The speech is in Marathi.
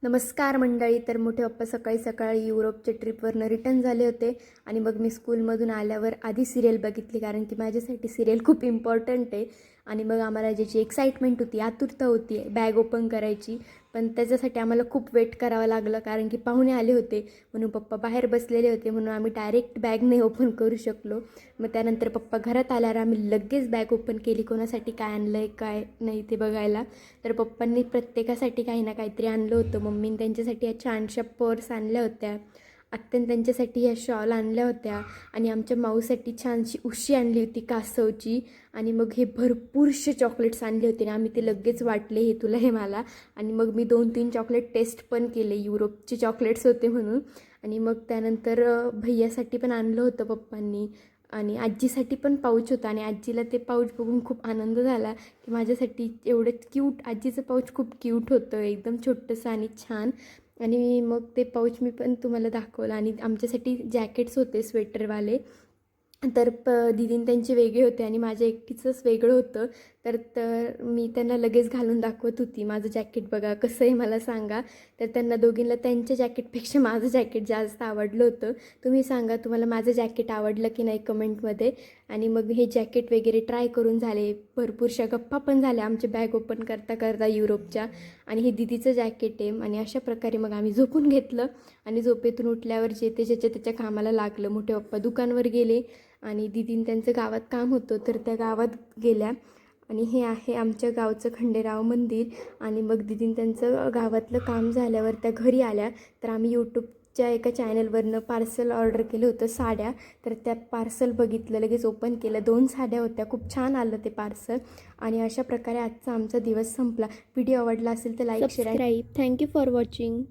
नमस्कार मंडळी. तर मोठे पप्पा सकाळी सकाळी युरोपच्या ट्रिपवरनं रिटर्न झाले होते आणि मग मी स्कूलमधून आल्यावर आधी सिरियल बघितली, कारण की माझ्यासाठी सिरियल खूप इम्पॉर्टंट आहे. आणि मग आम्हाला ज्याची एक्साइटमेंट होती, आतुरता होती बॅग ओपन करायची, पण त्याच्यासाठी आम्हाला खूप वेट करावं लागलं, कारण की पाहुणे आले होते म्हणून पप्पा बाहेर बसलेले होते, म्हणून आम्ही डायरेक्ट बॅग नाही ओपन करू शकलो. मग त्यानंतर पप्पा घरात आल्यावर आम्ही लगेच बॅग ओपन केली, कोणासाठी काय आणलं आहे काय नाही ते बघायला. तर पप्पांनी प्रत्येकासाठी काही ना काहीतरी आणलं होतं. मम्मीने त्यांच्यासाठी या छानशा पर्स आणल्या होत्या, आत्याने त्यांच्यासाठी या शॉल आणल्या होत्या, आणि आमच्या माऊसाठी छानशी उशी आणली होती कासवची. आणि मग हे भरपूरसे चॉकलेट्स आणले होते आणि आम्ही ते लगेच वाटले, हे तुला हे मला. आणि मग मी 2-3 चॉकलेट टेस्ट पण केले, युरोपचे चॉकलेट्स होते म्हणून. आणि मग त्यानंतर भैयासाठी पण आणलं होतं पप्पांनी, आणि आजीसाठी पण पाऊच होता. आणि आजीला ते पाऊच बघून खूप आनंद झाला की माझ्यासाठी एवढं क्यूट, आजीचं पाऊच खूप क्यूट होतं, एकदम छोटंसं आणि छान. आणि मग ते पाऊच मी पण तुम्हाला दाखवलं. आणि आमच्यासाठी जॅकेट्स होते स्वेटरवाले. तर दीदीन त्यांचे वेगळे होते आणि माझ्या एकटीचंच वेगळं होतं. तर मी त्यांना लगेच घालून दाखवत होती, माझं जॅकेट बघा कसं आहे मला सांगा. तर त्यांना दोघींना त्यांच्या जॅकेटपेक्षा माझं जॅकेट जास्त आवडलं होतं. तुम्ही सांगा तुम्हाला माझं जॅकेट आवडलं की नाही कमेंटमध्ये. आणि मग हे जॅकेट वगैरे ट्राय करून झाले, भरपूरशा गप्पा पण झाल्या आमच्या बॅग ओपन करता करता युरोपच्या. आणि हे दीदीचं जॅकेट आहे. आणि अशा प्रकारे मग आम्ही झोपून घेतलं. आणि झोपेतून उठल्यावर जे ते ज्याच्या त्याच्या कामाला लागलं. मोठे पप्पा दुकानवर गेले आणि दीदीन त्यांचं गावात काम होतं तर त्या गावात गेल्या. आणि हे आहे आमच्या गावचं खंडेराव मंदिर. आणि मग दीदीन त्यांचं गावातलं काम झाल्यावर त्या घरी आल्या. तर आम्ही यूट्यूबच्या एका चॅनलवरनं पार्सल ऑर्डर केलं होतं साड्या. तर त्या पार्सल बघितलं, लगेच ओपन केलं, 2 साड्या होत्या, खूप छान आलं ते पार्सल. आणि अशा प्रकारे आजचा आमचा दिवस संपला. व्हिडिओ आवडला असेल तर like, share, subscribe. Thank you for watching.